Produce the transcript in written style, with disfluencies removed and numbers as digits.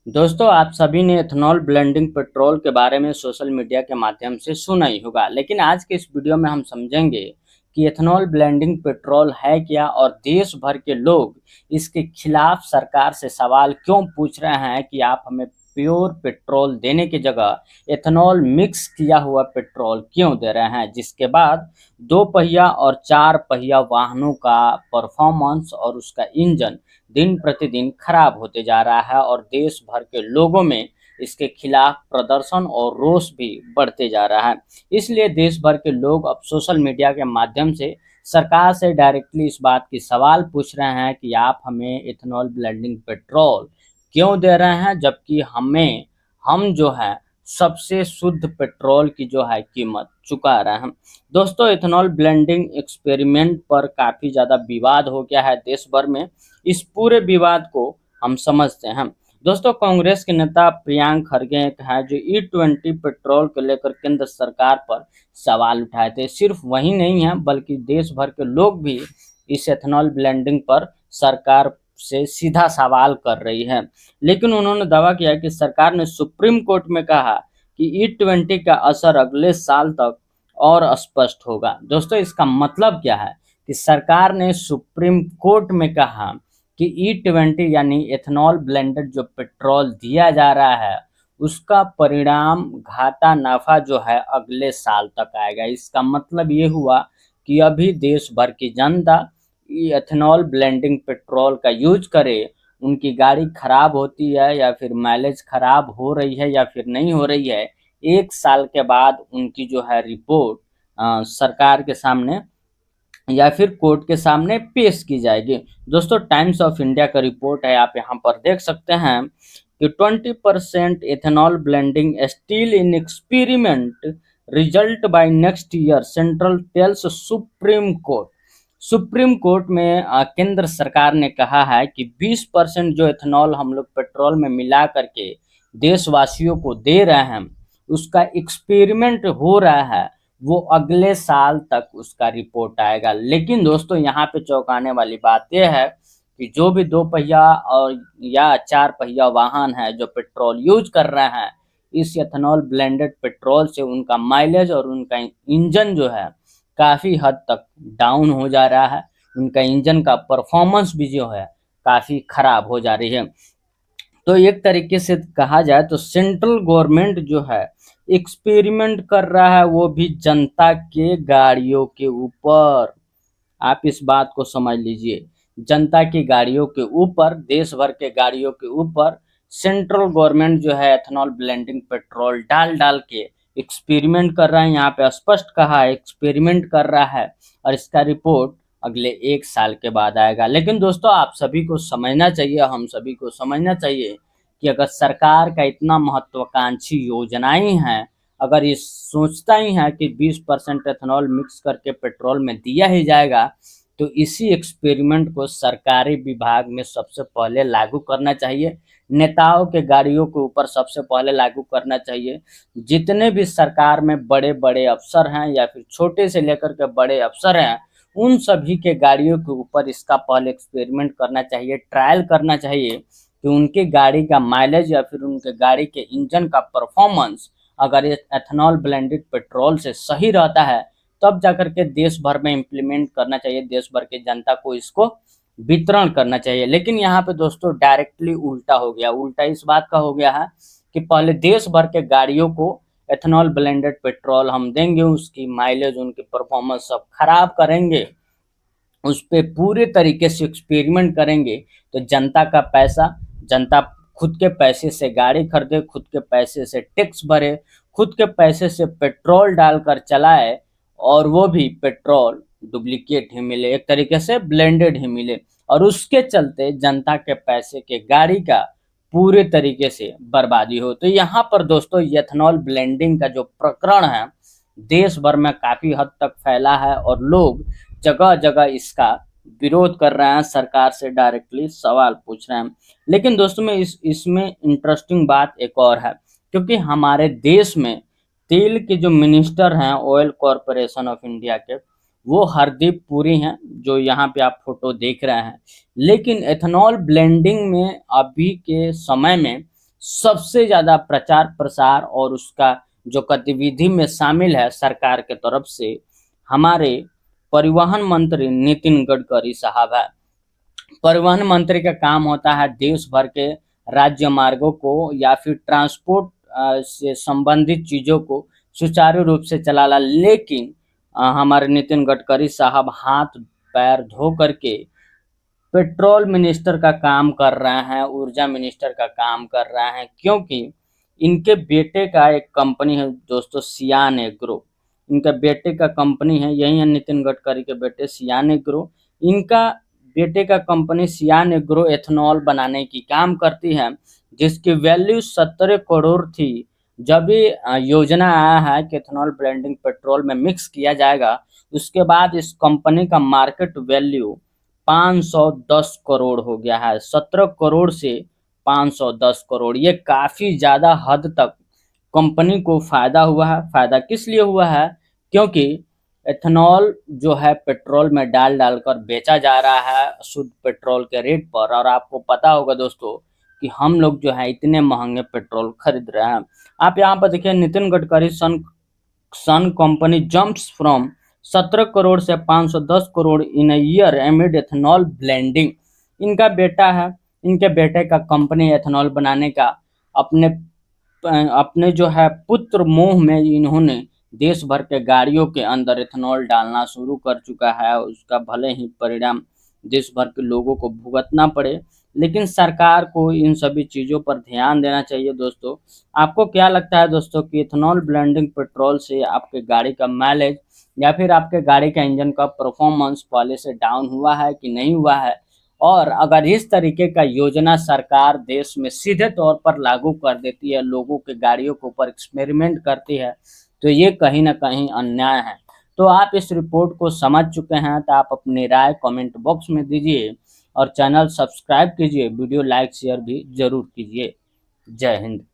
दोस्तों, आप सभी ने एथनॉल ब्लेंडिंग पेट्रोल के बारे में सोशल मीडिया के माध्यम से सुना ही होगा, लेकिन आज के इस वीडियो में हम समझेंगे कि एथनॉल ब्लेंडिंग पेट्रोल है क्या और देश भर के लोग इसके खिलाफ सरकार से सवाल क्यों पूछ रहे हैं कि आप हमें प्योर पेट्रोल देने की जगह एथनॉल मिक्स किया हुआ पेट्रोल क्यों दे रहे हैं, जिसके बाद दो पहिया और चार पहिया वाहनों का परफॉर्मेंस और उसका इंजन दिन प्रतिदिन खराब होते जा रहा है और देश भर के लोगों में इसके खिलाफ प्रदर्शन और रोष भी बढ़ते जा रहा है। इसलिए देश भर के लोग अब सोशल मीडिया के माध्यम से सरकार से डायरेक्टली इस बात की सवाल पूछ रहे हैं कि आप हमें इथेनॉल ब्लेंडिंग पेट्रोल क्यों दे रहे हैं, जबकि हम जो है सबसे शुद्ध पेट्रोल की जो है कीमत चुका रहे हैं। दोस्तों, इथेनॉल ब्लेंडिंग एक्सपेरिमेंट पर काफ़ी ज़्यादा विवाद हो गया है देश भर में। इस पूरे विवाद को हम समझते हैं। दोस्तों, कांग्रेस के नेता प्रियंक खरगे एक है जो E20 पेट्रोल को लेकर केंद्र सरकार पर सवाल उठाए थे। सिर्फ वही नहीं है बल्कि देश भर के लोग भी इस एथेनॉल ब्लेंडिंग पर सरकार से सीधा सवाल कर रही है। लेकिन उन्होंने दावा किया कि सरकार ने सुप्रीम कोर्ट में कहा कि E20 का असर अगले साल तक और स्पष्ट होगा। दोस्तों, इसका मतलब क्या है कि सरकार ने सुप्रीम कोर्ट में कहा कि E20 यानी एथेनॉल ब्लेंडेड जो पेट्रोल दिया जा रहा है उसका परिणाम घाटा नाफा जो है अगले साल तक आएगा। इसका मतलब ये हुआ कि अभी देश भर की जनता एथेनॉल ब्लेंडिंग पेट्रोल का यूज करे, उनकी गाड़ी खराब होती है या फिर माइलेज खराब हो रही है या फिर नहीं हो रही है, एक साल के बाद उनकी जो है रिपोर्ट सरकार के सामने या फिर कोर्ट के सामने पेश की जाएगी। दोस्तों, टाइम्स ऑफ इंडिया का रिपोर्ट है, आप यहाँ पर देख सकते हैं कि 20% ethanol blending still in experiment result by next year central tells Supreme Court. Supreme Court में केंद्र सरकार ने कहा है कि 20% जो एथेनॉल हम लोग पेट्रोल में मिला करके देशवासियों को दे रहे हैं, उसका एक्सपेरिमेंट हो रहा है, वो अगले साल तक उसका रिपोर्ट आएगा। लेकिन दोस्तों, यहाँ पे चौंकाने वाली बात यह है कि जो भी दो पहिया और या चार पहिया वाहन है जो पेट्रोल यूज कर रहे हैं, इस एथेनॉल ब्लेंडेड पेट्रोल से उनका माइलेज और उनका इंजन जो है काफ़ी हद तक डाउन हो जा रहा है। उनका इंजन का परफॉर्मेंस भी जो है काफ़ी खराब हो जा रही है। तो एक तरीके से कहा जाए तो सेंट्रल गवर्नमेंट जो है एक्सपेरिमेंट कर रहा है, वो भी जनता के गाड़ियों के ऊपर। आप इस बात को समझ लीजिए, जनता की गाड़ियों के ऊपर, देश भर के गाड़ियों के ऊपर सेंट्रल गवर्नमेंट जो है एथेनॉल ब्लेंडिंग पेट्रोल डाल डाल के एक्सपेरिमेंट कर रहा है। यहाँ पे स्पष्ट कहा है एक्सपेरिमेंट कर रहा है और इसका रिपोर्ट अगले एक साल के बाद आएगा। लेकिन दोस्तों, आप सभी को समझना चाहिए, हम सभी को समझना चाहिए कि अगर सरकार का इतना महत्वाकांक्षी योजनाएं हैं, अगर ये सोचता ही है कि 20% एथेनॉल मिक्स करके पेट्रोल में दिया ही जाएगा, तो इसी एक्सपेरिमेंट को सरकारी विभाग में सबसे पहले लागू करना चाहिए। नेताओं के गाड़ियों के ऊपर सबसे पहले लागू करना चाहिए। जितने भी सरकार में बड़े बड़े अफसर हैं या फिर छोटे से लेकर के बड़े अफसर हैं, उन सभी के गाड़ियों के ऊपर इसका पहले एक्सपेरिमेंट करना चाहिए, ट्रायल करना चाहिए कि उनके गाड़ी का माइलेज या फिर उनके गाड़ी के इंजन का परफॉर्मेंस अगर ये एथेनॉल ब्लेंडेड पेट्रोल से सही रहता है, तब जाकर के देश भर में इम्प्लीमेंट करना चाहिए, देश भर की जनता को इसको वितरण करना चाहिए। लेकिन यहाँ पे दोस्तों डायरेक्टली उल्टा हो गया। उल्टा इस बात का हो गया है कि पहले देश भर के गाड़ियों को एथेनॉल ब्लेंडेड पेट्रोल हम देंगे, उसकी माइलेज, उनकी परफॉर्मेंस सब खराब करेंगे, उस पे पूरे तरीके से एक्सपेरिमेंट करेंगे, तो जनता का पैसा, जनता खुद के पैसे से गाड़ी खरीदे, खुद के पैसे से टैक्स भरे, खुद के पैसे से पेट्रोल डालकर चलाए, और वो भी पेट्रोल डुप्लीकेट ही मिले, एक तरीके से ब्लेंडेड ही मिले, और उसके चलते जनता के पैसे के गाड़ी का पूरे तरीके से बर्बादी हो। तो यहाँ पर दोस्तों एथेनॉल ब्लेंडिंग का जो प्रकरण है देश भर में काफ़ी हद तक फैला है और लोग जगह जगह इसका विरोध कर रहे हैं, सरकार से डायरेक्टली सवाल पूछ रहे हैं। लेकिन दोस्तों में इसमें इंटरेस्टिंग बात एक और है, क्योंकि हमारे देश में तेल के जो मिनिस्टर हैं ऑयल कॉरपोरेशन ऑफ इंडिया के, वो हरदीप पुरी हैं, जो यहाँ पे आप फोटो देख रहे हैं। लेकिन एथेनॉल ब्लेंडिंग में अभी के समय में सबसे ज़्यादा प्रचार प्रसार और उसका जो गतिविधि में शामिल है सरकार के तरफ से, हमारे परिवहन मंत्री नितिन गडकरी साहब है। परिवहन मंत्री का काम होता है देश भर के राज्य मार्गों को या फिर ट्रांसपोर्ट से संबंधित चीज़ों को सुचारू रूप से चलाना, लेकिन हमारे नितिन गडकरी साहब हाथ पैर धो करके पेट्रोल मिनिस्टर का काम कर रहे हैं, ऊर्जा मिनिस्टर का काम कर रहे हैं, क्योंकि इनके बेटे का एक कंपनी है दोस्तों, सियान एग्रो। इनके बेटे का कंपनी है, यही है नितिन गडकरी के बेटे सियान एग्रो। इनका बेटे का कंपनी सियान एग्रो एथेनॉल बनाने की काम करती है, जिसकी वैल्यू 17 करोड़ थी। जब ये योजना आया है कि एथेनॉल ब्लेंडिंग पेट्रोल में मिक्स किया जाएगा, उसके बाद इस कंपनी का मार्केट वैल्यू 510 करोड़ हो गया है। 17 करोड़ से 510 करोड़, ये काफ़ी ज़्यादा हद तक कंपनी को फ़ायदा हुआ है। फ़ायदा किस लिए हुआ है? क्योंकि एथेनॉल जो है पेट्रोल में डाल डाल कर बेचा जा रहा है शुद्ध पेट्रोल के रेट पर, और आपको पता होगा दोस्तों कि हम लोग जो है इतने महंगे पेट्रोल खरीद रहे हैं। आप यहाँ पर देखिए, Nitin Gadkari son company jumps from 17 crore से 510 crore in a year amid ethanol blending. इनका बेटा है, इनके बेटे का कंपनी एथेनॉल बनाने का अपने अपने जो है पुत्र मोह में इन्होंने देश भर के गाड़ियों के अंदर एथेनॉल डालना शुरू कर चुका है। उसका भले ही परिणाम देश भर के लोगों को भुगतना पड़े, लेकिन सरकार को इन सभी चीज़ों पर ध्यान देना चाहिए दोस्तों। आपको क्या लगता है दोस्तों कि इथेनॉल ब्लेंडिंग पेट्रोल से आपके गाड़ी का माइलेज या फिर आपके गाड़ी का इंजन का परफॉर्मेंस पहले से डाउन हुआ है कि नहीं हुआ है? और अगर इस तरीके का योजना सरकार देश में सीधे तौर पर लागू कर देती है, लोगों के गाड़ियों के ऊपर एक्सपेरिमेंट करती है, तो ये कहीं न कहीं अन्याय है। तो आप इस रिपोर्ट को समझ चुके हैं, तो आप अपनी राय कमेंट बॉक्स में दीजिए और चैनल सब्सक्राइब कीजिए, वीडियो लाइक शेयर भी ज़रूर कीजिए। जय हिंद।